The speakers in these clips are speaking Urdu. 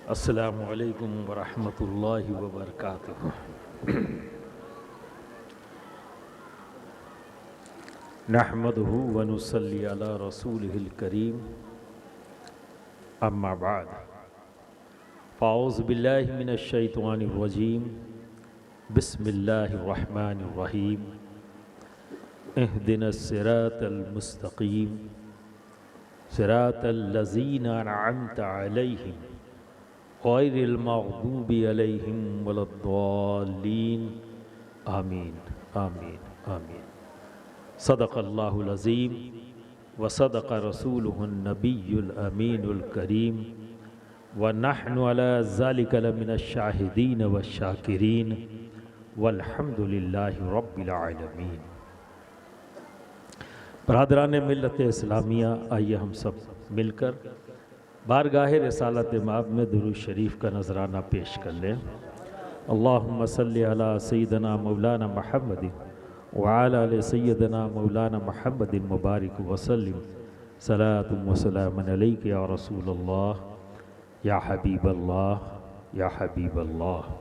السلام علیکم ورحمۃ اللہ وبرکاتہ۔ نحمدہ ونصلی علی رسولہ الکریم، اما بعد فاعوذ باللہ من الشیطان الرجیم، بسم اللہ الرحمن الرحیم۔ اہدنا الصراط المستقیم صراط الذین انعمت علیہم غیر المغضوب علیہم ولا الضالین، آمین آمین آمین۔ صدق اللہ العظیم وصدق رسولہ النبی الامین الکریم، ونحن علی ذلک لمن الشاہدین والشاکرین، والحمد للہ رب العالمین۔ برادران ملت اسلامیہ، آئیے ہم سب مل کر بارگاہ رسالت مآب میں درود شریف کا نذرانہ پیش کر لیں۔ اللہم صلی علی سیدنا مولانا محمد وعلی آل سیدنا مولانا محمد مبارک وسلم، صلاۃ و سلام علیک یا رسول اللہ یا حبیب اللہ یا حبیب اللہ۔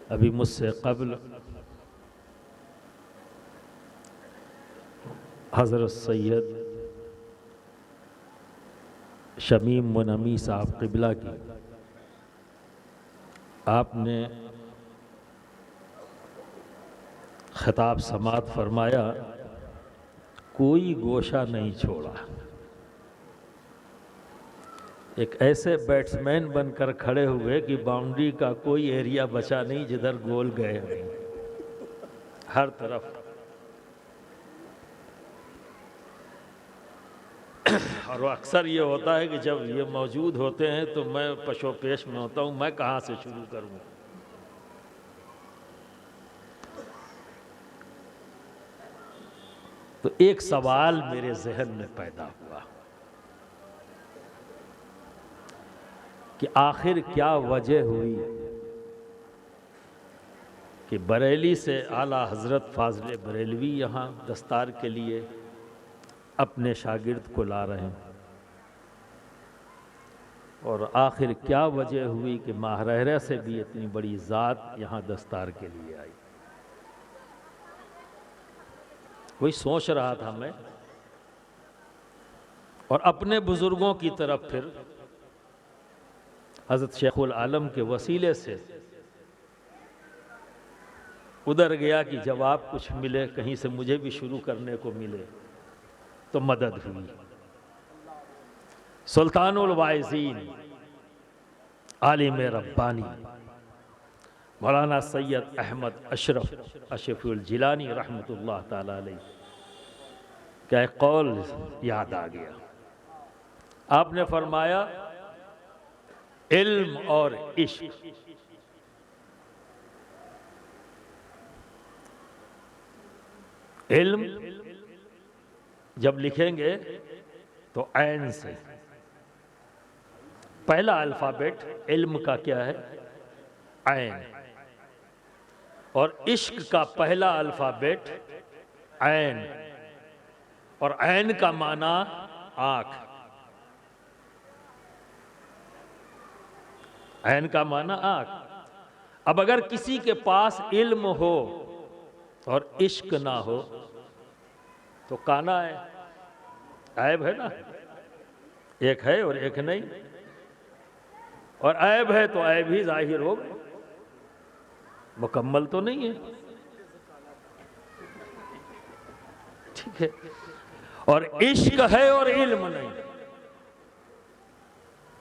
ابھی مجھ سے قبل حضرت سید شمیم منمی صاحب قبلہ کی آپ نے خطاب سماعت فرمایا، کوئی گوشہ نہیں چھوڑا۔ ایک ایسے بیٹسمین بن کر کھڑے ہوئے کہ باؤنڈری کا کوئی ایریا بچا نہیں جدھر گول گئے نہیں، ہر طرف۔ اور وہ اکثر یہ ہوتا ہے کہ جب یہ موجود ہوتے ہیں تو میں پشو پیش میں ہوتا ہوں، میں کہاں سے شروع کروں۔ تو ایک سوال میرے ذہن میں پیدا ہوا کہ آخر کیا وجہ ہوئی کہ بریلی سے اعلیٰ حضرت فاضل بریلوی یہاں دستار کے لیے اپنے شاگرد کو لا رہے ہیں، اور آخر کیا وجہ ہوئی کہ ماہرہ سے بھی اتنی بڑی ذات یہاں دستار کے لیے آئی۔ وہی سوچ رہا تھا میں، اور اپنے بزرگوں کی طرف پھر حضرت شیخ العالم کے وسیلے سے ادھر گیا کہ جب آپ کچھ ملے، کہیں سے مجھے بھی شروع کرنے کو ملے تو مدد ہوئی۔ سلطان الواعظین عالم ربانی مولانا سید احمد اشرف اشرف الجیلانی رحمۃ اللہ تعالی علیہ کا ایک قول یاد آ گیا۔ آپ نے فرمایا، علم اور عشق علم جب لکھیں گے تو عین سے، پہلا الفابیٹ علم کا کیا ہے؟ عین۔ اور عشق کا پہلا الفابیٹ عین، اور عین کا معنی آنکھ۔ عین کا معنی آنکھ۔ اب اگر کسی کے پاس علم ہو اور عشق نہ ہو تو کانا ہے، عیب ہے نا، ایک ہے اور ایک نہیں، اور عیب ہے تو عیب ہی ظاہر ہوگا، مکمل تو نہیں ہے، ٹھیک ہے۔ اور عشق ہے اور علم نہیں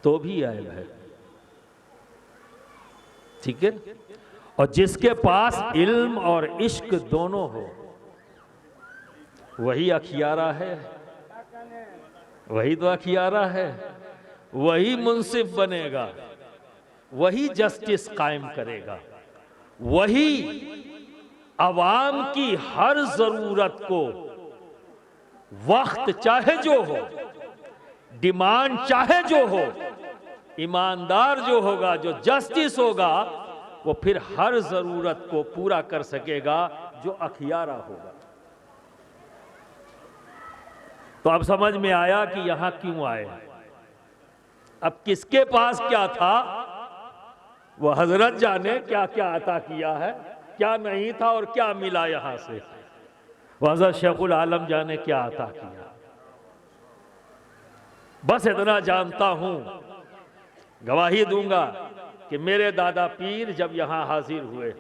تو بھی عیب ہے، ٹھیک ہے۔ اور جس کے پاس علم اور عشق دونوں ہو وہی اخیارہ ہے، وہی تو اخیارہ ہے، وہی منصف بنے گا، وہی جسٹس قائم کرے گا، وہی عوام کی ہر ضرورت کو وقت چاہے جو ہو، ڈیمانڈ چاہے جو ہو، ایماندار جو ہوگا، جو جسٹس ہوگا، وہ پھر ہر ضرورت کو پورا کر سکے گا جو اخیارہ ہوگا۔ تو اب سمجھ میں آیا کہ یہاں کیوں آئے. اب کس کے پاس کیا تھا وہ حضرت جانے کیا کیا عطا کیا ہے، کیا نہیں تھا اور کیا ملا یہاں سے. وہ حضرت شیخ العالم جانے کیا عطا کیا. بس اتنا جانتا ہوں، گواہی دوں گا کہ میرے دادا پیر جب یہاں حاضر ہوئے،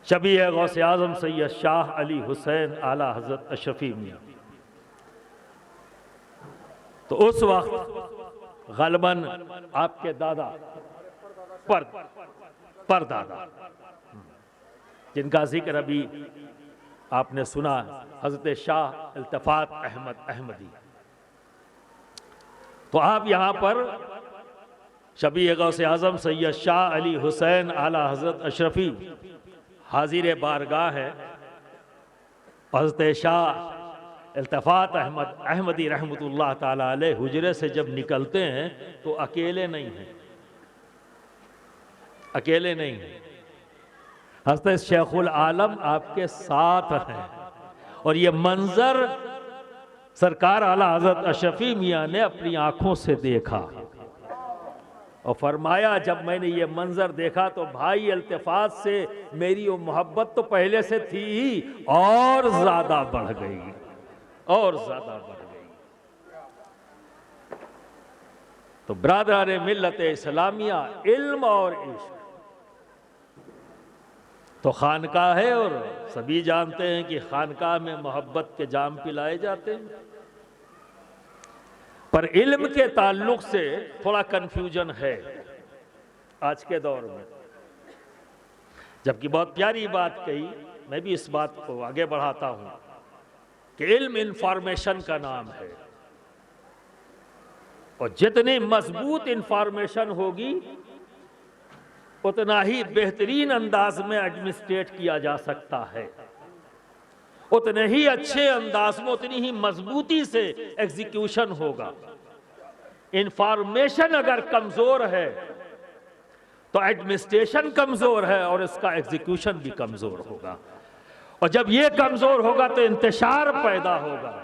شبیہ غوث اعظم سید شاہ علی حسین اعلیٰ حضرت اشرفی میاں، تو اس وقت غالباً آپ کے دادا پر دادا جن کا ذکر ابھی آپ نے سنا، حضرت شاہ التفات احمد احمدی، تو آپ یہاں پر شبیہ غوث اعظم سید شاہ علی حسین اعلیٰ حضرت اشرفی حاضر بارگاہ ہے. حضرت شاہ التفات احمد احمدی رحمۃ اللہ تعالی علیہ حجرے سے جب نکلتے ہیں تو اکیلے نہیں ہیں، اکیلے نہیں ہیں. حضرت شیخ العالم آپ کے ساتھ ہیں، اور یہ منظر سرکار اعلیٰ حضرت اشرفی میاں نے اپنی آنکھوں سے دیکھا اور فرمایا جب میں نے یہ منظر دیکھا تو بھائی التفات سے میری وہ محبت تو پہلے سے تھی ہی اور زیادہ بڑھ گئی، اور زیادہ بڑھ گئی. تو برادران ملت اسلامیہ، علم اور عشق تو خانقاہ ہے، اور سبھی جانتے ہیں کہ خانقاہ میں محبت کے جام پلائے جاتے ہیں. پر علم کے تعلق سے تھوڑا کنفیوژن ہے آج کے دور میں، جبکہ بہت پیاری بات کہی. میں بھی اس بات کو آگے بڑھاتا ہوں کہ علم انفارمیشن کا نام ہے، اور جتنی مضبوط انفارمیشن ہوگی اتنا ہی بہترین انداز میں ایڈمنسٹریٹ کیا جا سکتا ہے، اتنے ہی اچھے انداز میں، اتنی ہی مضبوطی سے ایگزیکیوشن ہوگا. انفارمیشن اگر کمزور ہے تو ایڈمنسٹریشن کمزور ہے اور اس کا ایگزیکیوشن بھی کمزور ہوگا، اور جب یہ کمزور ہوگا تو انتشار پیدا ہوگا،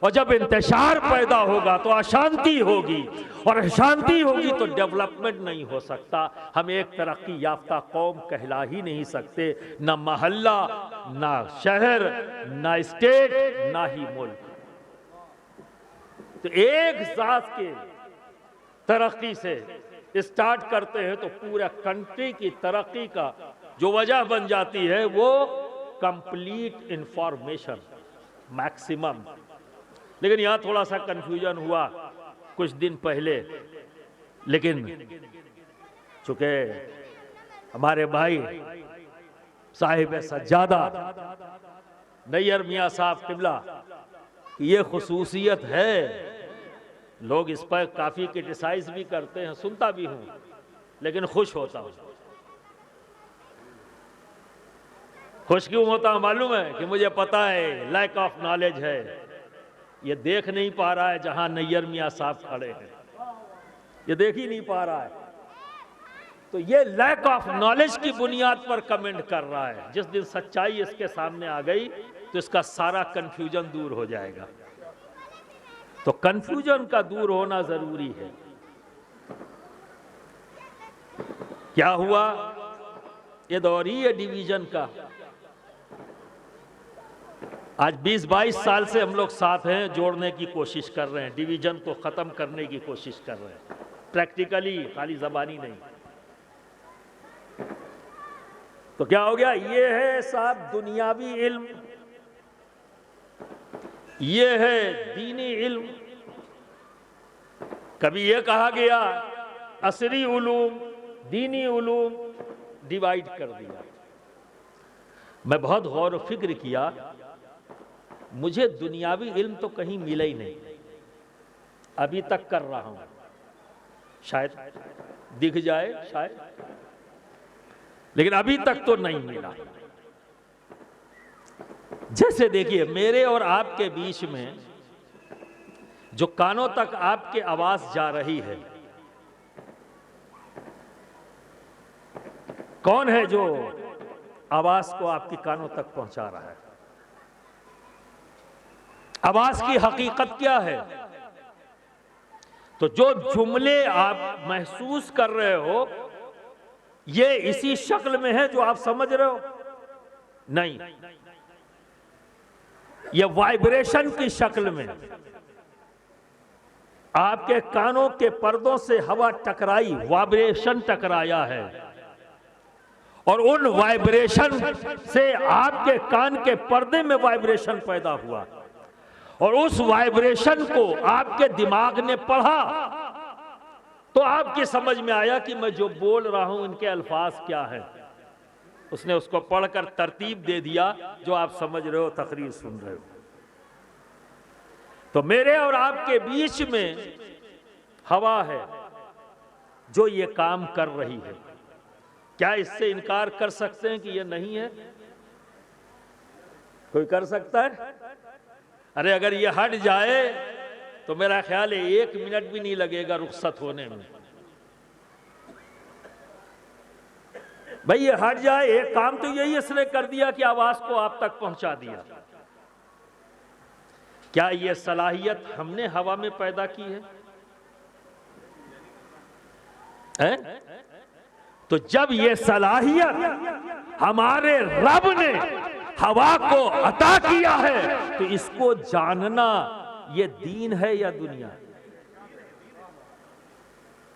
اور جب انتشار پیدا ہوگا تو اشانتی ہوگی، اور اشانتی ہوگی تو ڈیولپمنٹ نہیں ہو سکتا. ہم ایک ترقی یافتہ قوم کہلا ہی نہیں سکتے، نہ محلہ، نہ شہر، نہ اسٹیٹ، نہ ہی ملک. تو ایک ذات کے ترقی سے اسٹارٹ کرتے ہیں تو پورا کنٹری کی ترقی کا جو وجہ بن جاتی ہے وہ کمپلیٹ انفارمیشن میکسیمم. لیکن یہاں تھوڑا سا کنفیوژن ہوا کچھ دن پہلے، لیکن چونکہ ہمارے بھائی صاحب سجادہ نیر میاں صاحب قبلہ کی یہ خصوصیت ہے، لوگ اس پر کافی کرٹیسائز بھی کرتے ہیں، سنتا بھی ہوں، لیکن خوش ہوتا ہوں. خوش کیوں ہوتا ہوں معلوم ہے؟ کہ مجھے پتا ہے لیک آف نالج ہے، یہ دیکھ نہیں پا رہا ہے جہاں نیر میاں صاحب کھڑے ہیں، یہ دیکھ ہی نہیں پا رہا ہے. تو یہ لیک آف نالج کی بنیاد پر کمنٹ کر رہا ہے. جس دن سچائی اس کے سامنے آ گئی تو اس کا سارا کنفیوژن دور ہو جائے گا. تو کنفیوژن کا دور ہونا ضروری ہے. کیا ہوا؟ یہ دور ہی ہے ڈیویژن کا. آج 20-22 سال سے ہم لوگ ساتھ ہیں، جوڑنے کی کوشش کر رہے ہیں، ڈیویژن کو ختم کرنے کی کوشش کر رہے ہیں، پریکٹیکلی، خالی زبانی نہیں. تو کیا ہو گیا؟ یہ ہے صاحب دنیاوی علم، یہ ہے دینی علم. کبھی یہ کہا گیا عصری علوم، دینی علوم، ڈیوائیڈ کر دیا. میں بہت غور و فکر کیا، مجھے دنیاوی علم تو کہیں ملا ہی نہیں. ابھی تک کر رہا ہوں، شاید دکھ جائے شاید، لیکن ابھی تک تو نہیں ملا. جیسے دیکھیے میرے اور آپ کے بیچ میں جو کانوں تک آپ کی آواز جا رہی ہے، کون ہے جو آواز کو آپ کی کانوں تک پہنچا رہا ہے؟ آواز کی حقیقت کیا ہے؟ تو جو جملے آپ محسوس کر رہے ہو یہ اسی شکل میں ہے جو آپ سمجھ رہے ہو؟ نہیں، یہ وائبریشن کی شکل میں۔ آپ کے کانوں کے پردوں سے ہوا ٹکرائی، وائبریشن ٹکرایا ہے، اور ان وائبریشن سے آپ کے کان کے پردے میں وائبریشن پیدا ہوا، اور اس وائبریشن کو آپ کے دماغ نے پڑھا تو آپ کی سمجھ میں آیا کہ میں جو بول رہا ہوں ان کے الفاظ کیا ہیں۔ اس نے اس کو پڑھ کر ترتیب دے دیا جو آپ سمجھ رہے ہو، تقریر سن رہے ہو۔ تو میرے اور آپ کے بیچ میں ہوا ہے جو یہ کام کر رہی ہے۔ کیا اس سے انکار کر سکتے ہیں کہ یہ نہیں ہے؟ کوئی کر سکتا ہے؟ ارے اگر یہ ہٹ جائے تو میرا خیال ہے 1 منٹ بھی نہیں لگے گا رخصت ہونے میں۔ بھئی یہ ہٹ جائے، ایک کام تو یہی اس نے کر دیا کہ آواز کو آپ تک پہنچا دیا۔ کیا یہ صلاحیت ہم نے ہوا میں پیدا کی ہے؟ تو جب یہ صلاحیت ہمارے رب نے ہوا کو عطا کیا ہے تو اس کو جاننا یہ دین ہے یا دنیا؟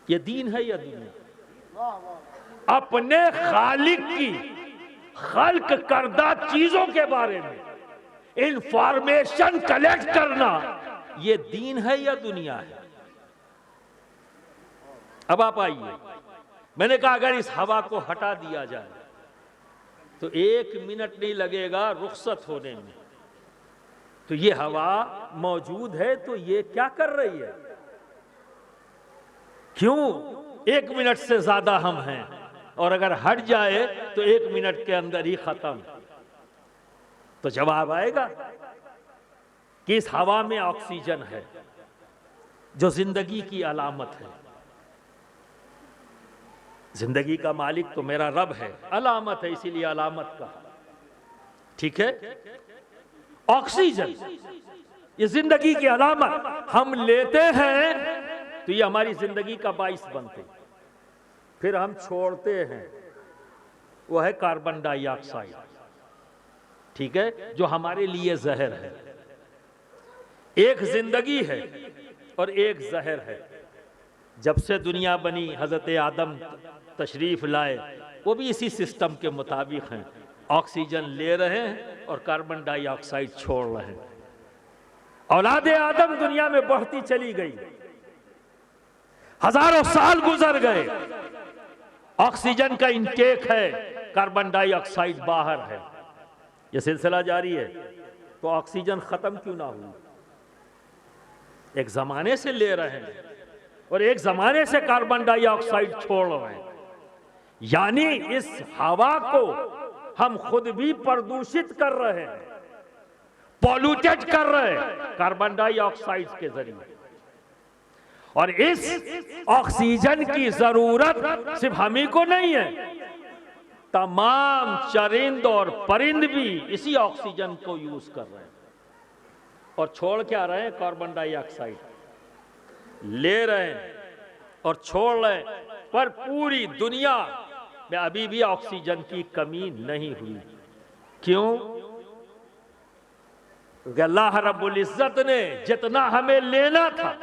یہ دین ہے یا دنیا؟ اپنے خالق کی خلق کردہ چیزوں کے بارے میں انفارمیشن کلیکٹ کرنا یہ دین ہے یا دنیا ہے؟ اب آپ آئیے، میں نے کہا اگر اس ہوا کو ہٹا دیا جائے تو 1 منٹ نہیں لگے گا رخصت ہونے میں۔ تو یہ ہوا موجود ہے تو یہ کیا کر رہی ہے؟ کیوں 1 منٹ سے زیادہ ہم ہیں، اور اگر ہٹ جائے تو 1 منٹ کے اندر ہی ختم۔ تو جواب آئے گا کہ اس ہوا میں آکسیجن ہے جو زندگی کی علامت ہے۔ زندگی کا مالک تو میرا رب ہے، علامت ہے اسی لیے علامت کا، ٹھیک ہے؟ آکسیجن یہ زندگی کی علامت ہم لیتے ہیں تو یہ ہماری زندگی کا باعث بنتے، پھر ہم چھوڑتے ہیں، وہ ہے کاربن ڈائی آکسائڈ، ٹھیک ہے، جو ہمارے لیے زہر ہے۔ ایک زندگی ہے اور ایک زہر ہے۔ جب سے دنیا بنی حضرت آدم تشریف لائے وہ بھی اسی سسٹم کے مطابق ہیں، آکسیجن لے رہے ہیں اور کاربن ڈائی آکسائڈ چھوڑ رہے ہیں۔ اولاد آدم دنیا میں بڑھتی چلی گئی، ہزاروں سال گزر گئے، آکسیجن کا انٹیک ہے، کاربن ڈائی آکسائڈ باہر ہے، یہ سلسلہ جاری ہے۔ تو آکسیجن ختم کیوں نہ ہوئی؟ ایک زمانے سے لے رہے ہیں اور ایک زمانے سے کاربن ڈائی آکسائڈ چھوڑ رہے ہیں، یعنی اس ہوا کو ہم خود بھی پردوشت کر رہے ہیں، پولوٹیڈ کر رہے ہیں کاربن ڈائی آکسائڈ کے ذریعے۔ اور اس آکسیجن کی ضرورت صرف ہمیں کو نہیں ہے، تمام چرند اور پرند بھی اسی آکسیجن کو یوز کر رہے ہیں، اور چھوڑ کیا رہے ہیں؟ کاربن ڈائی آکسائڈ لے رہے ہیں اور چھوڑ رہے ہیں، پر پوری دنیا میں ابھی بھی آکسیجن کی کمی نہیں ہوئی۔ کیوں؟ کیونکہ اللہ رب العزت نے جتنا ہمیں لینا تھا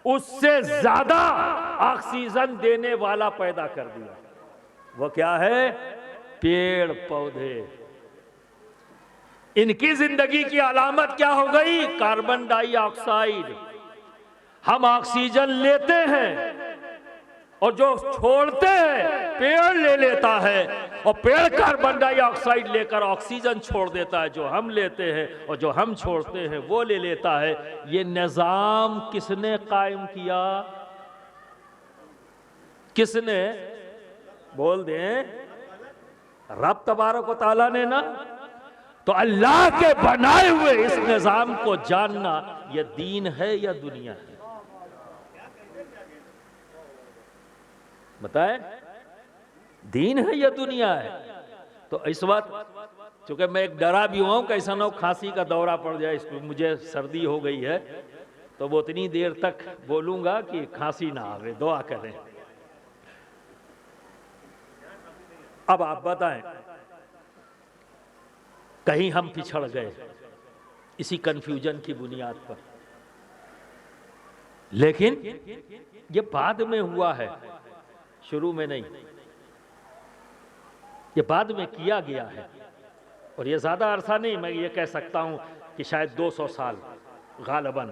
اس سے زیادہ آکسیجن دینے والا پیدا کر دیا۔ وہ کیا ہے؟ پیڑ پودے۔ ان کی زندگی کی علامت کیا ہو گئی؟ کاربن ڈائی آکسائڈ۔ ہم آکسیجن لیتے ہیں اور جو چھوڑتے ہیں پیڑ لے لیتا ہے، اور پیڑ کاربن ڈائی آکسائڈ لے کر آکسیجن چھوڑ دیتا ہے، جو ہم لیتے ہیں اور جو ہم چھوڑتے ہیں وہ لے لیتا ہے۔ یہ نظام کس نے قائم کیا؟ کس نے؟ بول دیں، رب تبارک و تعالیٰ نے نا۔ تو اللہ کے بنائے ہوئے اس نظام کو جاننا یہ دین ہے یا دنیا ہے؟ بتائیں، دین ہے یا دنیا ہے؟ تو اس وقت چونکہ میں ایک ڈرا بھی ہوا ہوں کہ ایسا نہ ہو کھانسی کا دورہ پڑ جائے، اس کو مجھے سردی ہو گئی ہے، تو وہ اتنی دیر تک بولوں گا کہ کھانسی نہ آوے، دعا کریں۔ اب آپ بتائیں، کہیں ہم پچھڑ گئے اسی کنفیوژن کی بنیاد پر، لیکن یہ بعد میں ہوا ہے، شروع میں نہیں، یہ بعد میں کیا گیا ہے، اور یہ زیادہ عرصہ نہیں، میں یہ کہہ سکتا ہوں کہ شاید 200 سال غالباً،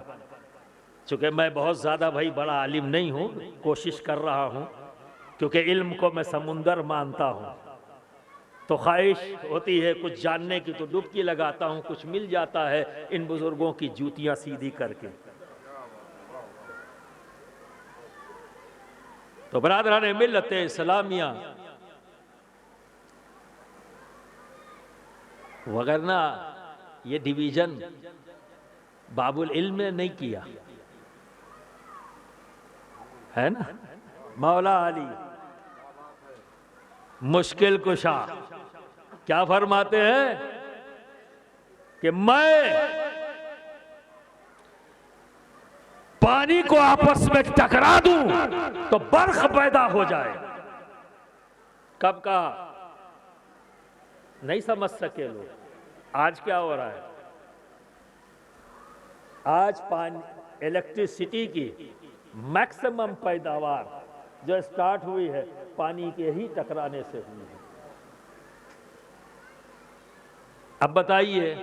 چونکہ میں بہت زیادہ بھائی بڑا عالم نہیں ہوں، کوشش کر رہا ہوں، کیونکہ علم کو میں سمندر مانتا ہوں، تو خواہش ہوتی ہے کچھ جاننے کی تو ڈبکی لگاتا ہوں، کچھ مل جاتا ہے ان بزرگوں کی جوتیاں سیدھی کر کے۔ تو برادران ملت اسلامیہ، وگرنہ یہ ڈویژن باب العلم نے نہیں کیا ہے نا۔ مولا علی مشکل کشا کیا فرماتے ہیں کہ میں پانی کو آپس میں ٹکرا دوں تو برق پیدا ہو جائے۔ کب کا نہیں سمجھ سکے لوگ، آج کیا ہو رہا ہے؟ آج الیکٹریسٹی کی میکسیمم پیداوار جو سٹارٹ ہوئی ہے پانی کے ہی ٹکرانے سے ہوئی ہے۔ اب بتائیے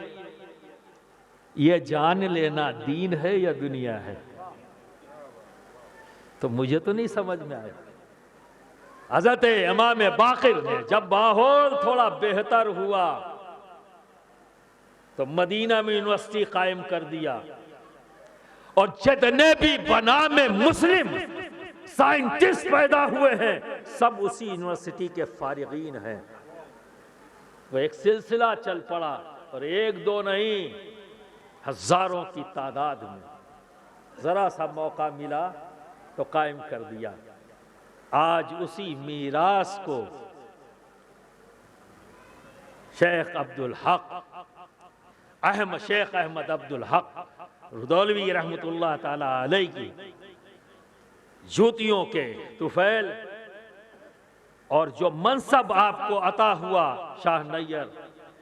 یہ جان لینا دین ہے یا دنیا ہے؟ تو مجھے تو نہیں سمجھ میں آیا۔ حضرت امام باقر نے جب ماحول تھوڑا بہتر ہوا تو مدینہ میں یونیورسٹی قائم کر دیا، اور جتنے بھی بنام مسلم سائنٹسٹ پیدا ہوئے ہیں سب اسی یونیورسٹی کے فارغین ہیں۔ وہ ایک سلسلہ چل پڑا، اور ایک دو نہیں، ہزاروں کی تعداد میں، ذرا سا موقع ملا تو قائم کر دیا۔ آج اسی میراث کو شیخ عبدالحق شیخ احمد عبدالحق ردولوی رحمت اللہ تعالی علیہ کی جوتیوں کے طفیل، اور جو منصب آپ کو عطا ہوا شاہ نیر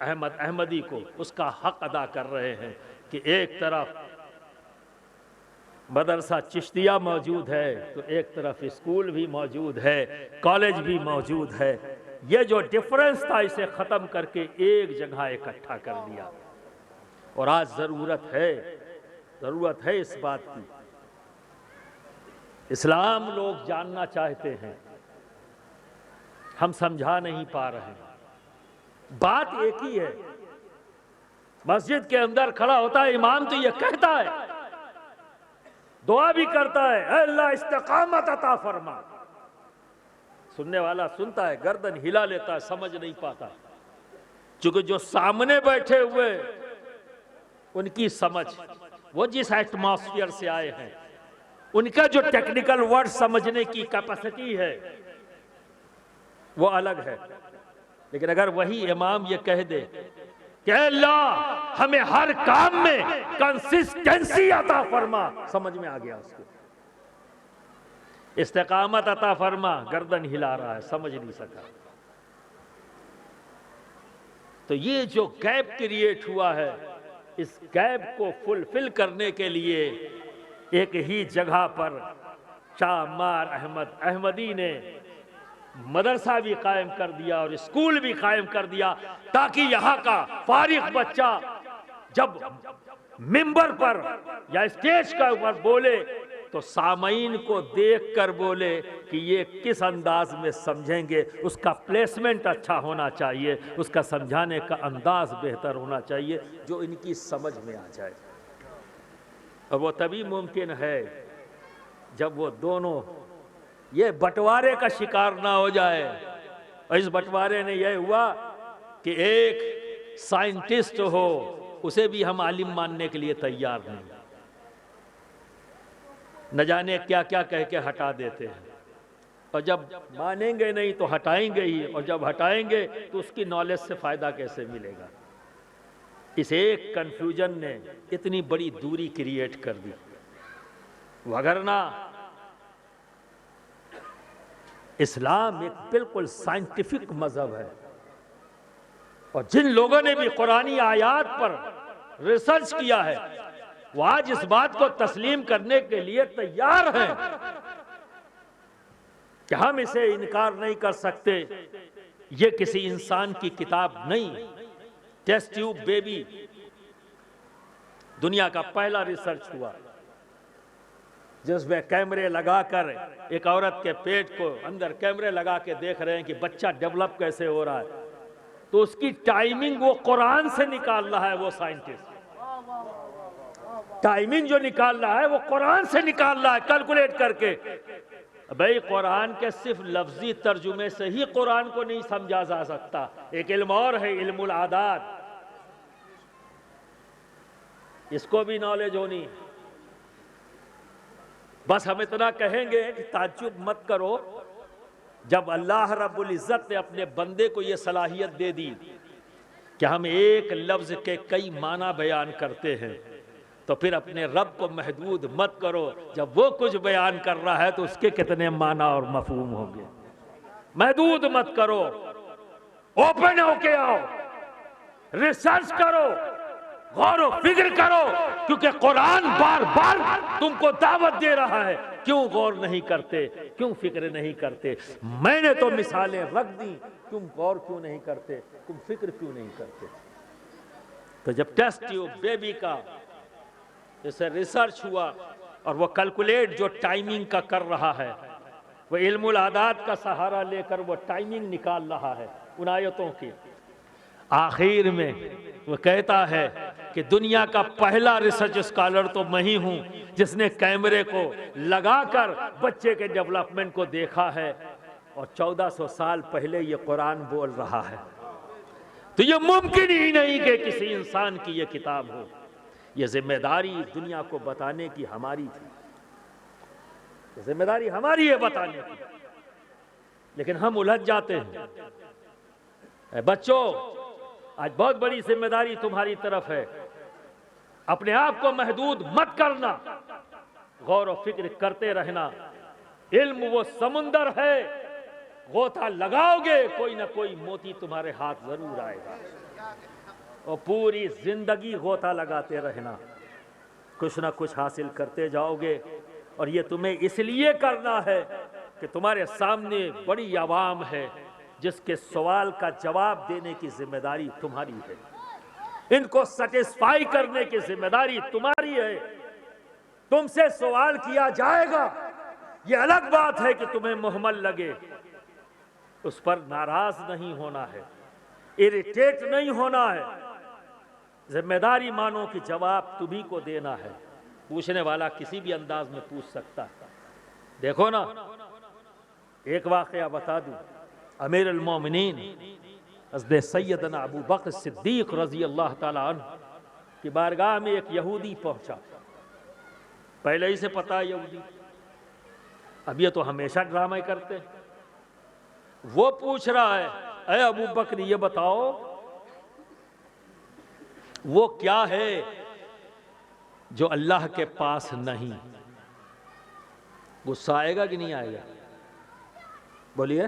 احمد احمدی کو، اس کا حق ادا کر رہے ہیں کہ ایک طرف مدرسہ چشتیہ موجود ہے تو ایک طرف اسکول بھی موجود ہے، کالج بھی موجود ہے۔ یہ جو ڈفرنس تھا اسے ختم کر کے ایک جگہ اکٹھا کر دیا، اور آج ضرورت ہے اس بات کی۔ اسلام لوگ جاننا چاہتے ہیں، ہم سمجھا نہیں پا رہے ہیں۔ بات ایک ہی ہے، مسجد کے اندر کھڑا ہوتا ہے امام تو یہ کہتا ہے، دعا بھی کرتا ہے، اے اللہ استقامت عطا فرما۔ سننے والا سنتا ہے، گردن ہلا لیتا ہے، سمجھ نہیں پاتا، چونکہ جو سامنے بیٹھے ہوئے ان کی سمجھ، وہ جس ایٹماسفیئر سے آئے ہیں، ان کا جو ٹیکنیکل ورڈ سمجھنے کی کیپیسٹی ہے وہ الگ ہے۔ لیکن اگر وہی امام یہ کہہ دے کہ اے اللہ ہمیں ہر کام میں کنسسٹنسی عطا فرما، سمجھ میں آ گیا اس کو۔ استقامت عطا فرما، گردن ہلا رہا ہے، سمجھ نہیں سکا۔ تو یہ جو گیپ کریٹ ہوا ہے، اس گیپ کو فلفل کرنے کے لیے ایک ہی جگہ پر شاہ عمار احمد احمدی نے مدرسہ بھی قائم کر دیا اور اسکول بھی قائم کر دیا، تاکہ یہاں کا فارغ بچہ جب ممبر پر یا اسٹیج کا اوپر بولے تو سامعین کو دیکھ کر بولے کہ یہ کس انداز میں سمجھیں گے، اس کا پلیسمنٹ اچھا ہونا چاہیے، اس کا سمجھانے کا انداز بہتر ہونا چاہیے، جو ان کی سمجھ میں آ جائے۔ اور وہ تبھی ممکن ہے جب وہ دونوں یہ بٹوارے کا شکار نہ ہو جائے۔ اور اس بٹوارے نے یہ ہوا کہ ایک سائنٹسٹ ہو، اسے بھی ہم عالم ماننے کے لیے تیار نہیں، نہ جانے کیا کیا کہہ کے ہٹا دیتے ہیں۔ اور جب مانیں گے نہیں تو ہٹائیں گے ہی، اور جب ہٹائیں گے تو اس کی نالج سے فائدہ کیسے ملے گا؟ اس ایک کنفیوژن نے اتنی بڑی دوری کریٹ کر دی، وگرنہ اسلام ایک بالکل سائنٹیفک مذہب ہے، اور جن لوگوں نے بھی قرآنی آیات پر ریسرچ کیا ہے وہ آج اس بات کو تسلیم کرنے کے لیے تیار ہیں کہ ہم اسے انکار نہیں کر سکتے، یہ کسی انسان کی کتاب نہیں۔ ٹیسٹ ٹیوب بیبی دنیا کا پہلا ریسرچ ہوا جس میں کیمرے لگا کر ایک عورت کے پیٹ کو اندر کیمرے لگا کے دیکھ رہے ہیں کہ بچہ ڈیولپ کیسے ہو رہا ہے، تو اس کی ٹائمنگ وہ قرآن سے نکال رہا ہے۔ وہ سائنٹسٹ ٹائمنگ جو نکال رہا ہے وہ قرآن سے نکال رہا ہے، کیلکولیٹ کر کے۔ بھئی قرآن کے صرف لفظی ترجمے سے ہی قرآن کو نہیں سمجھا جا سکتا، ایک علم اور ہے، علم العادات، اس کو بھی نالج ہونی۔ بس ہم اتنا کہیں گے کہ تعجب مت کرو، جب اللہ رب العزت نے اپنے بندے کو یہ صلاحیت دے دی کہ ہم ایک لفظ کے کئی معنی بیان کرتے ہیں، تو پھر اپنے رب کو محدود مت کرو، جب وہ کچھ بیان کر رہا ہے تو اس کے کتنے معنی اور مفہوم ہوں گے۔ محدود مت کرو، اوپن ہو کے آؤ، ریسرچ کرو، غور و فکر کرو، کیونکہ قرآن بار بار تم کو دعوت دے رہا ہے۔ کیوں غور نہیں کرتے؟ کیوں فکر نہیں کرتے؟ میں نے تو مثالیں رکھ دی، تم غور کیوں نہیں کرتے؟ تم فکر کیوں نہیں کرتے؟ تو جب ٹیسٹ ٹیوب بیبی کا جیسے ریسرچ ہوا اور وہ کیلکولیٹ جو ٹائمنگ کا کر رہا ہے، وہ علم العادات کا سہارا لے کر وہ ٹائمنگ نکال رہا ہے ان آیتوں کی، آخر میں وہ کہتا ہے کہ دنیا کا پہلا ریسرچ اسکالر تو میں ہی ہوں جس نے کیمرے کو لگا کر بچے کے ڈیولپمنٹ کو دیکھا ہے، اور 1400 سال پہلے یہ قرآن بول رہا ہے۔ تو یہ ممکن ہی نہیں کہ کسی انسان کی یہ کتاب ہو۔ یہ ذمہ داری دنیا کو بتانے کی ہماری تھی، یہ ذمہ داری ہماری ہے بتانے کی، لیکن ہم الجھ جاتے ہیں۔ اے بچوں، آج بہت بڑی ذمہ داری تمہاری طرف ہے، اپنے آپ کو محدود مت کرنا، غور و فکر کرتے رہنا۔ علم وہ سمندر ہے، غوطہ لگاؤ گے کوئی نہ کوئی موتی تمہارے ہاتھ ضرور آئے گا، اور پوری زندگی غوطہ لگاتے رہنا، کچھ نہ کچھ حاصل کرتے جاؤ گے۔ اور یہ تمہیں اس لیے کرنا ہے کہ تمہارے سامنے بڑی عوام ہے جس کے سوال کا جواب دینے کی ذمہ داری تمہاری ہے، ان کو سیٹسفائی کرنے کی ذمہ داری تمہاری ہے۔ تم سے سوال کیا جائے گا، یہ الگ بات ہے کہ تمہیں مہمل لگے، اس پر ناراض نہیں ہونا ہے، اریٹیٹ نہیں ہونا ہے، ذمہ داری مانو کہ جواب تمہیں کو دینا ہے۔ پوچھنے والا کسی بھی انداز میں پوچھ سکتا ہے۔ دیکھو نا، ایک واقعہ بتا دوں، امیر المومنین حضرت سیدنا ابو بکر صدیق رضی اللہ تعالی عنہ کی بارگاہ میں ایک یہودی پہنچا۔ پہلے ہی سے پتا یہودی، اب یہ تو ہمیشہ ڈرامہ کرتے ہیں۔ وہ پوچھ رہا ہے، اے ابو بکر یہ بتاؤ وہ کیا ہے جو اللہ کے پاس نہیں؟ غصہ آئے گا کہ نہیں آئے گا؟ بولیے۔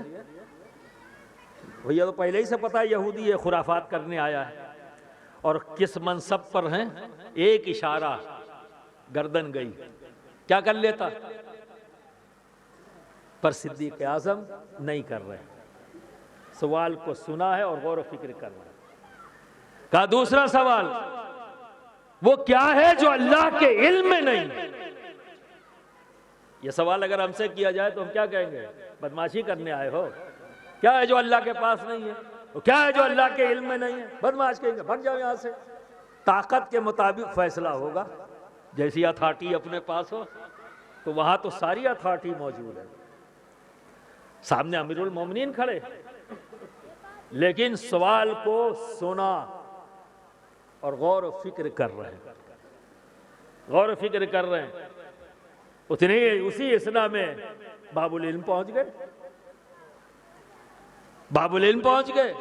بھیا تو پہلے ہی سے پتا یہودی ہے، خرافات کرنے آیا ہے، اور کس منصب پر ہیں؟ ایک اشارہ گردن گئی، کیا کر لیتا؟ پر صدیق اعظم نہیں کر رہے، سوال کو سنا ہے اور غور و فکر کر رہے ہیں۔ کہا دوسرا سوال، وہ کیا ہے جو اللہ کے علم میں نہیں؟ یہ سوال اگر ہم سے کیا جائے تو ہم کیا کہیں گے؟ بدمعاشی کرنے آئے ہو؟ کیا ہے جو اللہ کے پاس نہیں ہے؟ وہ کیا ہے جو اللہ کے علم میں نہیں ہے؟ بدمعاش کہیں گے، بھگ جاؤ یہاں سے۔ طاقت کے مطابق فیصلہ ہوگا، جیسی اتھارٹی اپنے پاس ہو تو وہاں تو ساری اتھارٹی موجود ہے، سامنے امیر المومنین کھڑے، لیکن سوال کو سنا اور غور و فکر کر رہے ہیں، غور و فکر کر رہے ہیں۔ اتنے ہی اسی اسنا میں باب العلم پہنچ گئے، باب العلم پہنچ گئے۔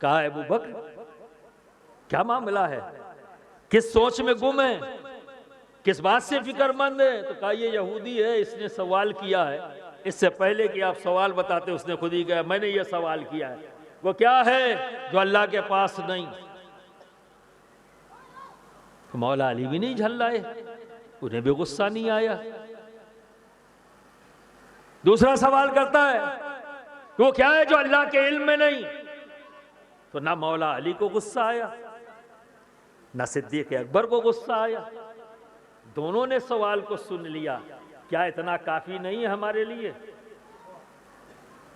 کہا ابو بکر کیا معاملہ ہے، کس سوچ میں گم ہے، کس بات سے فکر مند ہے؟ تو کہا یہ یہودی ہے، اس نے سوال کیا ہے، اس سے پہلے کہ آپ سوال بتاتے اس نے خود ہی کہا میں نے یہ سوال کیا ہے۔ وہ کیا ہے جو اللہ کے پاس نہیں؟ تو مولا علی بھی نہیں جھلائے، انہیں بھی غصہ نہیں آیا۔ دوسرا سوال کرتا ہے وہ کیا ہے جو اللہ کے علم میں نہیں؟ تو نہ مولا علی کو غصہ آیا نہ صدیق اکبر کو غصہ آیا، دونوں نے سوال کو سن لیا۔ کیا اتنا کافی نہیں ہے ہمارے لیے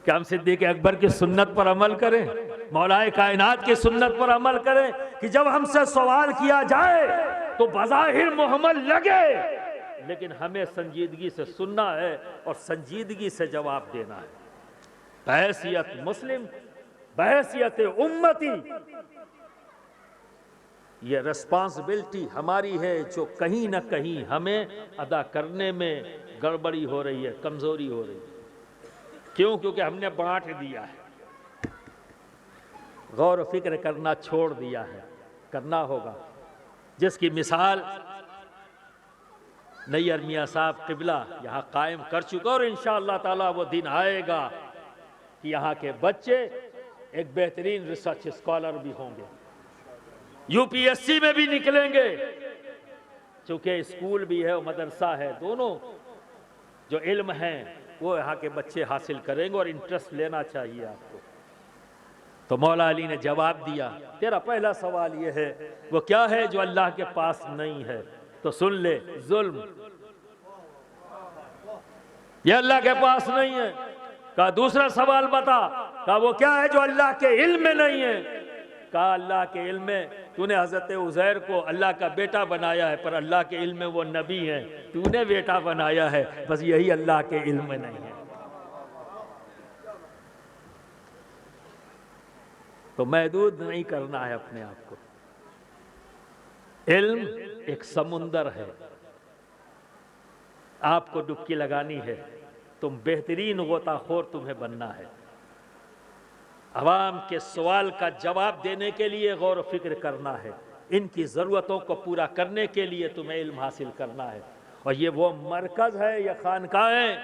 کہ ہم صدیق اکبر کی سنت پر عمل کریں، مولا کائنات کی سنت پر عمل کریں کہ جب ہم سے سوال کیا جائے تو بظاہر محمل لگے لیکن ہمیں سنجیدگی سے سننا ہے اور سنجیدگی سے جواب دینا ہے۔ بحیثیت مسلم، بحیثیت امتی، یہ ریسپانسبلٹی ہماری ہے جو کہیں نہ کہیں ہمیں ادا کرنے میں گڑبڑی ہو رہی ہے، کمزوری ہو رہی ہے۔ کیوں؟ کیونکہ ہم نے بانٹ دیا ہے، غور و فکر کرنا چھوڑ دیا ہے۔ کرنا ہوگا، جس کی مثال نیئر میاں صاحب قبلہ یہاں قائم کر چکا، اور انشاءاللہ تعالی وہ دن آئے گا کہ یہاں کے بچے ایک بہترین ریسرچ اسکالر بھی ہوں گے، یو پی ایس سی میں بھی نکلیں گے، چونکہ اسکول بھی ہے اور مدرسہ ہے، دونوں جو علم ہیں وہ یہاں کے بچے حاصل کریں گے، اور انٹرسٹ لینا چاہیے آپ کو۔ تو مولا علی نے جواب دیا، تیرا پہلا سوال یہ ہے وہ کیا ہے جو اللہ کے پاس نہیں ہے؟ تو سن لے، ظلم، یہ اللہ کے پاس نہیں ہے۔ کہا دوسرا سوال بتا، کہا وہ کیا ہے جو اللہ کے علم میں نہیں ہے؟ کہا اللہ کے علم میں تو نے حضرت عزیر کو اللہ کا بیٹا بنایا ہے، پر اللہ کے علم میں وہ نبی ہیں، تو نے بیٹا بنایا ہے، بس یہی اللہ کے علم میں نہیں ہے۔ تو محدود نہیں کرنا ہے اپنے آپ کو۔ علم ایک سمندر ہے، آپ کو ڈبکی لگانی ہے، تم بہترین غوطہ خور تمہیں بننا ہے۔ عوام کے سوال کا جواب دینے کے لیے غور و فکر کرنا ہے، ان کی ضرورتوں کو پورا کرنے کے لیے تمہیں علم حاصل کرنا ہے۔ اور یہ وہ مرکز ہے، یہ خانقاہیں،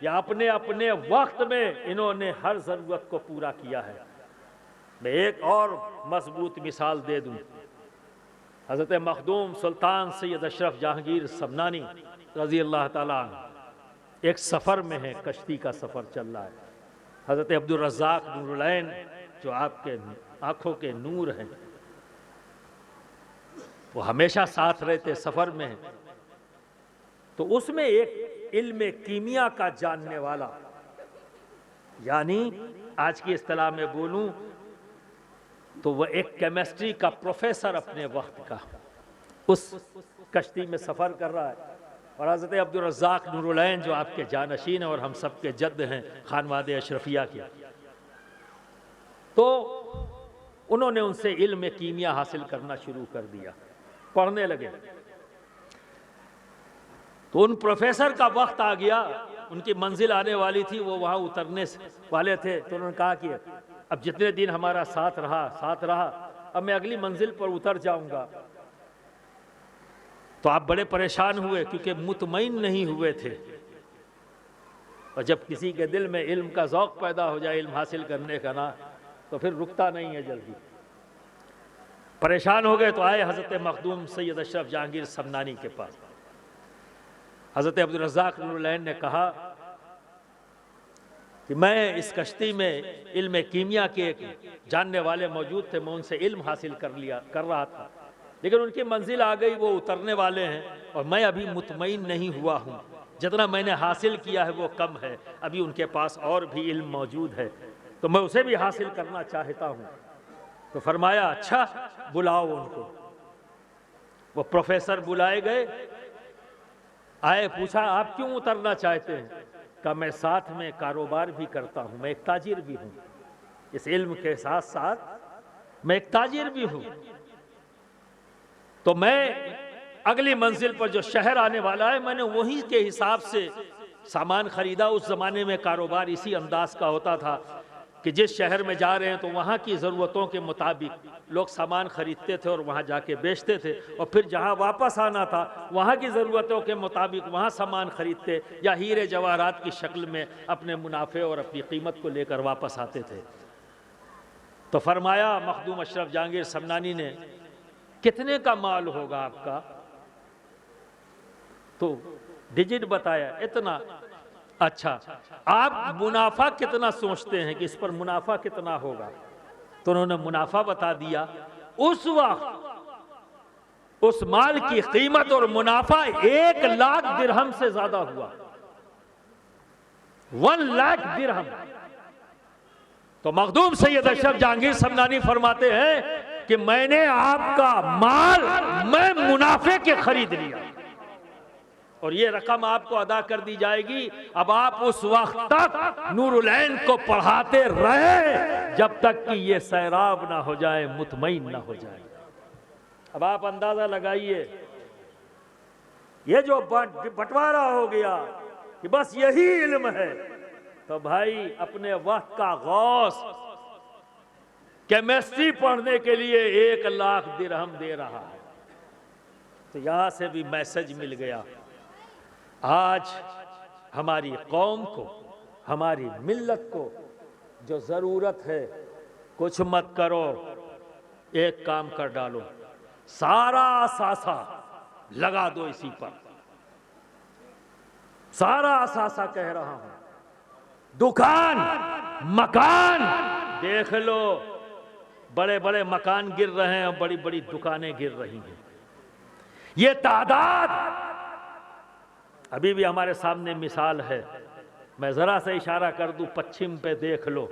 یا اپنے اپنے وقت میں انہوں نے ہر ضرورت کو پورا کیا ہے۔ میں ایک اور مضبوط مثال دے دوں، حضرت مخدوم سلطان سید اشرف جہانگیر سمنانی رضی اللہ تعالیٰ عنہ ایک سفر میں ہیں، کشتی کا سفر چل رہا ہے۔ حضرت عبدالرزاق نور العین جو آپ کے آنکھوں کے نور ہیں، وہ ہمیشہ ساتھ رہتے، سفر میں ہیں۔ تو اس میں ایک علم کیمیا کا جاننے والا، یعنی آج کی اصطلاح میں بولوں تو وہ ایک کیمسٹری کا پروفیسر اپنے وقت کا، اس کشتی میں سفر کر رہا ہے، اور حضرت عبدالرزاق نور العین جو آپ کے جانشین ہیں اور ہم سب کے جد ہیں خانواد اشرفیہ کے، تو انہوں نے ان سے علم کیمیا حاصل کرنا شروع کر دیا، پڑھنے لگے۔ تو ان پروفیسر کا وقت آ گیا، ان کی منزل آنے والی تھی، وہ وہاں اترنے والے تھے، تو انہوں نے کہا کہ اب جتنے دن ہمارا ساتھ رہا، اب میں اگلی منزل پر اتر جاؤں گا۔ تو آپ بڑے پریشان ہوئے کیونکہ مطمئن نہیں ہوئے تھے، اور جب کسی کے دل میں علم کا ذوق پیدا ہو جائے، علم حاصل کرنے کا نا، تو پھر رکتا نہیں ہے جلدی۔ پریشان ہو گئے تو آئے حضرت مخدوم سید اشرف جہانگیر سمنانی کے پاس۔ حضرت عبدالرزاق نور العین نے کہا کہ میں اس کشتی میں علم کیمیا کے ایک جاننے والے موجود تھے، میں ان سے علم حاصل کر رہا تھا، لیکن ان کی منزل آ گئی، وہ اترنے والے ہیں، اور میں ابھی مطمئن نہیں ہوا ہوں، جتنا میں نے حاصل کیا ہے وہ کم ہے، ابھی ان کے پاس اور بھی علم موجود ہے، تو میں اسے بھی حاصل کرنا چاہتا ہوں۔ تو فرمایا اچھا بلاؤ ان کو۔ وہ پروفیسر بلائے گئے، آئے، پوچھا آپ کیوں اترنا چاہتے ہیں؟ کہا میں ساتھ میں کاروبار بھی کرتا ہوں، میں ایک تاجر بھی ہوں، اس علم کے ساتھ ساتھ میں ایک تاجر بھی ہوں، تو میں اگلی منزل پر جو شہر آنے والا ہے میں نے وہیں کے حساب سے سامان خریدا۔ اس زمانے میں کاروبار اسی انداز کا ہوتا تھا کہ جس شہر میں جا رہے ہیں تو وہاں کی ضرورتوں کے مطابق لوگ سامان خریدتے تھے اور وہاں جا کے بیچتے تھے، اور پھر جہاں واپس آنا تھا وہاں کی ضرورتوں کے مطابق وہاں سامان خریدتے یا ہیرے جواہرات کی شکل میں اپنے منافع اور اپنی قیمت کو لے کر واپس آتے تھے۔ تو فرمایا مخدوم اشرف جہانگیر سمنانی نے، کتنے کا مال ہوگا آپ کا؟ تو ڈیجٹ بتایا اتنا۔ اچھا آپ منافع کتنا سوچتے ہیں کہ اس پر منافع کتنا ہوگا؟ تو انہوں نے منافع بتا دیا۔ اس وقت اس مال کی قیمت اور منافع 1,00,000 درہم سے زیادہ ہوا، 1,00,000 درہم۔ تو مخدوم سید اشرف جہانگیر سمنانی فرماتے ہیں کہ میں نے آپ کا مال میں منافع کے خرید لیا، اور یہ رقم آپ کو ادا کر دی جائے گی۔ اب آپ اس وقت تک نور العین کو پڑھاتے رہے جب تک کہ یہ سیراب نہ ہو جائے، مطمئن نہ ہو جائے۔ اب آپ اندازہ لگائیے، یہ جو بٹوارا ہو گیا کہ بس یہی علم ہے، تو بھائی اپنے وقت کا غوث کیمسٹری پڑھنے کے لیے 1,00,000 درہم دے رہا ہے۔ تو یہاں سے بھی میسج مل گیا، آج ہماری قوم کو، ہماری ملت کو جو ضرورت ہے، کچھ مت کرو، ایک کام کر ڈالو، سارا اثاثہ لگا دو اسی پر۔ سارا اثاثہ کہہ رہا ہوں، دکان، مکان دیکھ لو، بڑے بڑے مکان گر رہے ہیں اور بڑی بڑی دکانیں گر رہی ہیں۔ یہ تعداد ابھی بھی ہمارے سامنے مثال ہے، میں ذرا سے اشارہ کر دوں، پچھم پہ دیکھ لو،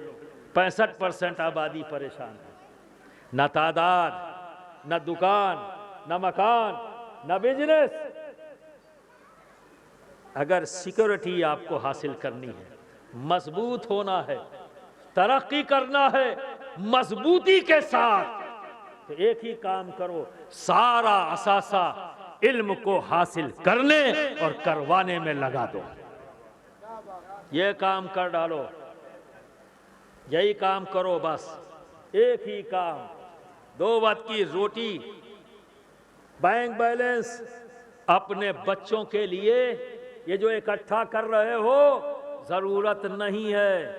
65% آبادی پریشان ہے، نہ تعداد، نہ دکان، نہ مکان، نہ بزنس۔ اگر سیکورٹی آپ کو حاصل کرنی ہے، مضبوط ہونا ہے، ترقی کرنا ہے مضبوطی کے ساتھ، تو ایک ہی کام کرو، سارا اثاثہ علم کو حاصل کرنے اور کروانے میں لگا دو۔ یہ کام کر ڈالو، یہی کام کرو، بس ایک ہی کام، 2 وقت کی روٹی، بینک بیلنس، اپنے بچوں کے لیے یہ جو اکٹھا کر رہے ہو ضرورت نہیں ہے،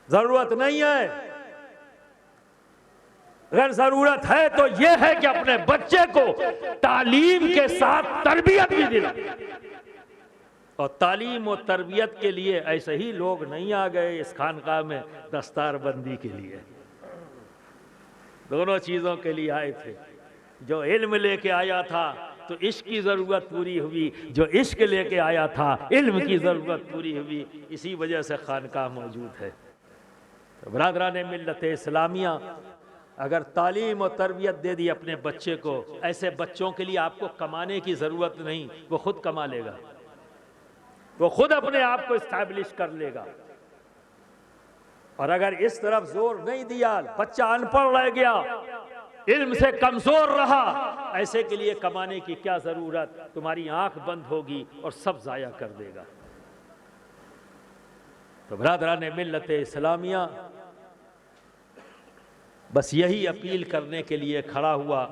ضرورت نہیں ہے۔ اگر ضرورت ہے تو یہ ہے کہ اپنے بچے کو تعلیم کے ساتھ تربیت بھی دلا، اور تعلیم و تربیت کے لیے ایسے ہی لوگ نہیں آ گئے اس خانقاہ میں دستار بندی کے لیے، دونوں چیزوں کے لیے آئے تھے۔ جو علم لے کے آیا تھا تو عشق کی ضرورت پوری ہوئی، جو عشق لے کے آیا تھا علم کی ضرورت پوری ہوئی، اسی وجہ سے خانقاہ موجود ہے۔ برادران ملت اسلامیہ، اگر تعلیم و تربیت دے دی اپنے بچے کو، ایسے بچوں کے لیے آپ کو کمانے کی ضرورت نہیں، وہ خود کما لے گا، وہ خود اپنے آپ کو اسٹیبلش کر لے گا۔ اور اگر اس طرف زور نہیں دیا، بچہ ان پڑھ رہ گیا، علم سے کمزور رہا، ایسے کے لیے کمانے کی کیا ضرورت؟ تمہاری آنکھ بند ہوگی اور سب ضائع کر دے گا۔ تو برادران ملت اسلامیہ، بس یہی اپیل کرنے کے لیے کھڑا ہوا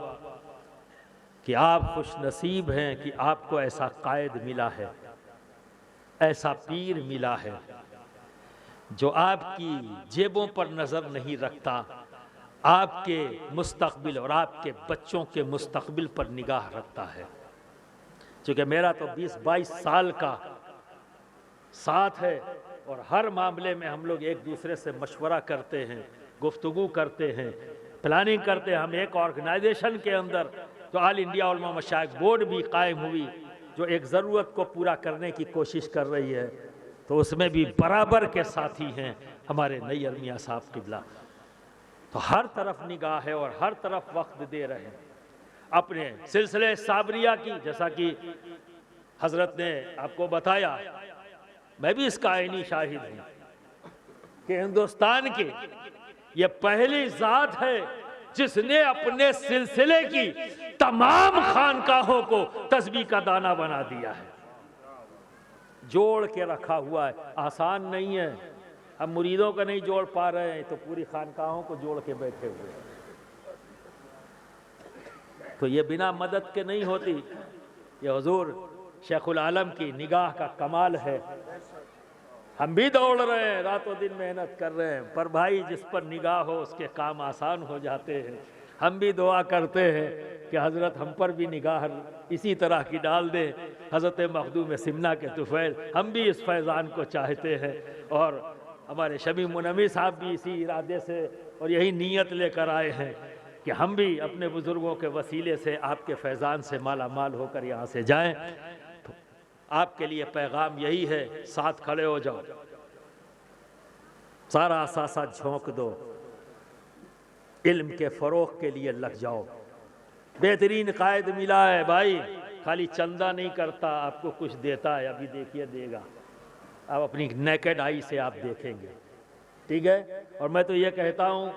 کہ آپ خوش نصیب ہیں کہ آپ کو ایسا قائد ملا ہے، ایسا پیر ملا ہے جو آپ کی جیبوں پر نظر نہیں رکھتا، آپ کے مستقبل اور آپ کے بچوں کے مستقبل پر نگاہ رکھتا ہے۔ چونکہ میرا تو 20-22 سال کا ساتھ ہے، اور ہر معاملے میں ہم لوگ ایک دوسرے سے مشورہ کرتے ہیں، گفتگو کرتے ہیں، پلاننگ کرتے ہیں۔ ہم ایک آرگنائزیشن کے اندر جو آل انڈیا علماء مشائخ بورڈ بھی قائم ہوئی، جو ایک ضرورت کو پورا کرنے کی کوشش کر رہی ہے، تو اس میں بھی برابر کے ساتھی ہیں ہمارے نیّر میاں صاحب قبلہ۔ تو ہر طرف نگاہ ہے اور ہر طرف وقت دے رہے ہیں۔ اپنے سلسلے صابریہ کی، جیسا کہ حضرت نے آپ کو بتایا، میں بھی اس کا عینی شاہد ہوں کہ ہندوستان کی یہ پہلی ذات ہے جس نے اپنے سلسلے کی تمام خانقاہوں کو تسبیح کا دانہ بنا دیا ہے، جوڑ کے رکھا ہوا ہے۔ آسان نہیں ہے، ہم مریدوں کا نہیں جوڑ پا رہے ہیں تو پوری خانقاہوں کو جوڑ کے بیٹھے ہوئے ہیں۔ تو یہ بنا مدد کے نہیں ہوتی، یہ حضور شیخ العالم کی نگاہ کا کمال ہے۔ ہم بھی دوڑ رہے ہیں، رات و دن محنت کر رہے ہیں، پر بھائی جس پر نگاہ ہو اس کے کام آسان ہو جاتے ہیں۔ ہم بھی دعا کرتے ہیں کہ حضرت ہم پر بھی نگاہ اسی طرح کی ڈال دے، حضرت مخدوم سمنا کے طفیل، ہم بھی اس فیضان کو چاہتے ہیں، اور ہمارے شبیہ منمی صاحب بھی اسی ارادے سے اور یہی نیت لے کر آئے ہیں کہ ہم بھی اپنے بزرگوں کے وسیلے سے آپ کے فیضان سے مالا مال ہو کر یہاں سے جائیں۔ تو آپ کے لیے پیغام یہی ہے، ساتھ کھڑے ہو جاؤ، سارا اثاثہ جھونک دو، علم کے فروغ کے لیے لگ جاؤ۔ بہترین قائد ملا ہے بھائی، خالی چندہ نہیں کرتا، آپ کو کچھ دیتا ہے، ابھی دیکھیے دے گا، آپ اپنی نیکڈ آئی سے آپ دیکھیں گے، ٹھیک ہے۔ اور میں تو یہ کہتا ہوں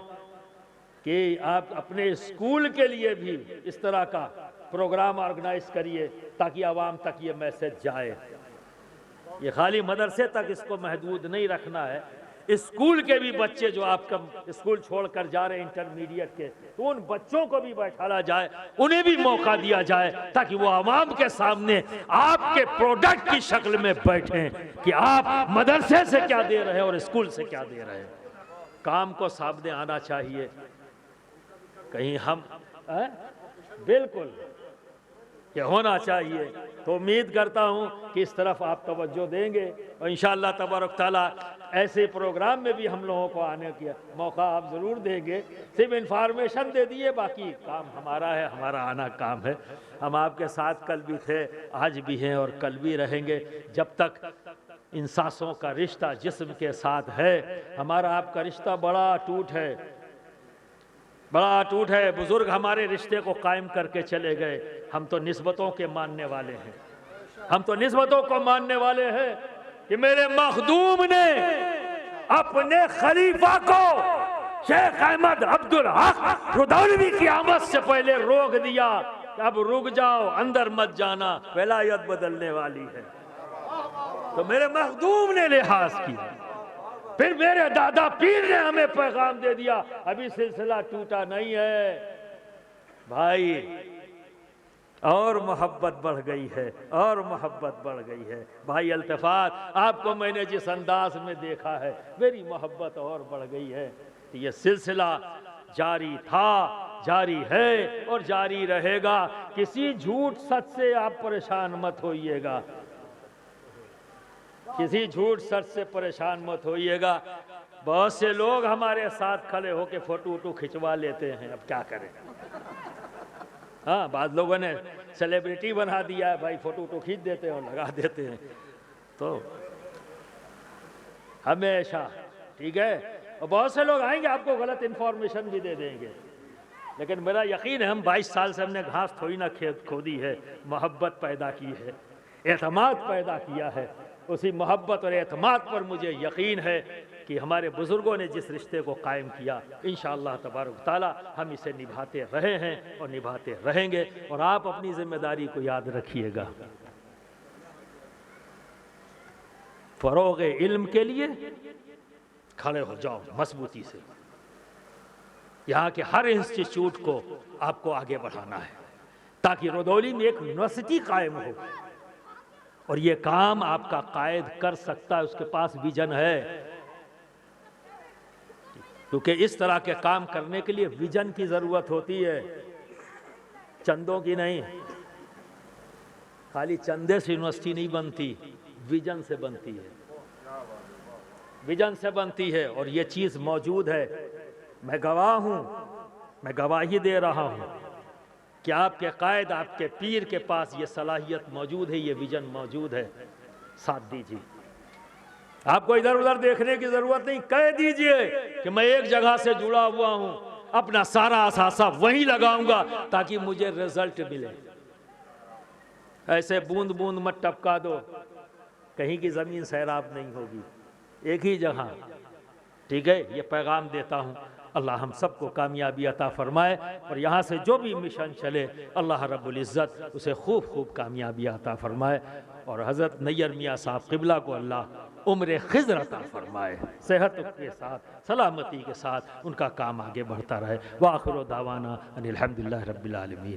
کہ آپ اپنے اسکول کے لیے بھی اس طرح کا پروگرام آرگنائز کریے تاکہ عوام تک یہ میسج جائے۔ یہ خالی مدرسے تک اس کو محدود نہیں رکھنا ہے، اسکول کے بھی بچے جو آپ کا اسکول چھوڑ کر جا رہے ہیں انٹرمیڈیٹ کے، تو ان بچوں کو بھی بیٹھالا جائے، انہیں بھی موقع دیا جائے تاکہ وہ عوام کے سامنے آپ کے پروڈکٹ کی شکل میں بیٹھیں کہ آپ مدرسے سے کیا دے رہے ہیں اور اسکول سے کیا دے رہے ہیں۔ کام کو سامنے آنا چاہیے، کہیں ہم بالکل یہ ہونا چاہیے۔ تو امید کرتا ہوں کہ اس طرف آپ توجہ دیں گے، اور انشاءاللہ تبارک تعالیٰ ایسے پروگرام میں بھی ہم لوگوں کو آنے کا موقع آپ ضرور دیں گے۔ صرف انفارمیشن دے دیے، باقی کام ہمارا ہے، ہمارا آنا کام ہے۔ ہم آپ کے ساتھ کل بھی تھے، آج بھی ہیں اور کل بھی رہیں گے، جب تک ان سانسوں کا رشتہ جسم کے ساتھ ہے۔ ہمارا آپ کا رشتہ بڑا اٹوٹ ہے، بڑا اٹوٹ ہے۔ بزرگ ہمارے رشتے کو قائم کر کے چلے گئے، ہم تو نسبتوں کے ماننے والے ہیں، ہم تو نسبتوں کو ماننے والے ہیں کہ میرے مخدوم نے اپنے خلیفہ کو شیخ احمد عبدالحق رودولوی کی آمد سے پہلے روک دیا کہ اب رک جاؤ، اندر مت جانا، ولایت بدلنے والی ہے۔ تو میرے مخدوم نے لحاظ کیا، پھر میرے دادا پیر نے ہمیں پیغام دے دیا، ابھی سلسلہ ٹوٹا نہیں ہے بھائی، اور محبت بڑھ گئی ہے، اور محبت بڑھ گئی ہے۔ بھائی التفات، آپ کو میں نے جس انداز میں دیکھا ہے، میری محبت اور بڑھ گئی ہے۔ یہ سلسلہ جاری تھا، جاری ہے اور جاری رہے گا۔ کسی جھوٹ سچ سے آپ پریشان مت ہوئیے گا، کسی جھوٹ سچ سے پریشان مت ہوئیے گا۔ بہت سے لوگ ہمارے ساتھ کھڑے ہو کے فوٹو کھچوا لیتے ہیں، اب کیا کریں۔ ہاں، بعض لوگوں نے سیلیبریٹی بنا دیا ہے بھائی، فوٹو کھینچ دیتے ہیں اور لگا دیتے ہیں۔ تو ہمیشہ ٹھیک ہے، اور بہت سے لوگ آئیں گے آپ کو غلط انفارمیشن بھی دے دیں گے، لیکن میرا یقین ہے ہم 22 سال سے ہم نے گھاس تھوڑی نہ کھودی ہے، محبت پیدا کی ہے، اعتماد پیدا کیا ہے۔ اسی محبت اور اعتماد پر مجھے یقین ہے کہ ہمارے بزرگوں نے جس رشتے کو قائم کیا، انشاءاللہ تبارک تعالی ہم اسے نبھاتے رہے ہیں اور نبھاتے رہیں گے۔ اور آپ اپنی ذمہ داری کو یاد رکھیے گا، فروغ علم کے لیے کھڑے ہو جاؤ مضبوطی سے۔ یہاں کے ہر انسٹیٹیوٹ کو آپ کو آگے بڑھانا ہے تاکہ رودولی میں ایک یونیورسٹی قائم ہو، اور یہ کام آپ کا قائد کر سکتا ہے، اس کے پاس ویژن ہے، کیونکہ اس طرح کے کام کرنے کے لیے ویژن کی ضرورت ہوتی ہے، چندوں کی نہیں۔ خالی چندے سے یونیورسٹی نہیں بنتی، ویژن سے بنتی ہے، ویژن سے بنتی ہے، اور یہ چیز موجود ہے۔ میں گواہ ہوں، میں گواہی دے رہا ہوں کہ آپ کے قائد، آپ کے پیر کے پاس یہ صلاحیت موجود ہے، یہ ویژن موجود ہے۔ ساتھ دیجیے، آپ کو ادھر ادھر دیکھنے کی ضرورت نہیں، کہہ دیجئے کہ میں ایک جگہ سے جڑا ہوا ہوں، اپنا سارا اثاثہ وہیں لگاؤں گا تاکہ مجھے رزلٹ ملے۔ ایسے بوند بوند مت ٹپکا دو، کہیں کی زمین سیراب نہیں ہوگی، ایک ہی جگہ، ٹھیک ہے۔ یہ پیغام دیتا ہوں، اللہ ہم سب کو کامیابی عطا فرمائے، اور یہاں سے جو بھی مشن چلے اللہ رب العزت اسے خوب خوب کامیابی عطا فرمائے، اور حضرت نیر میاں صاحب قبلہ کو اللہ عمر خضر عطا فرمائے، صحت کے ساتھ سلامتی کے ساتھ ان کا کام آگے بڑھتا رہے۔ وآخر دعوانا ان الحمدللہ رب العالمین۔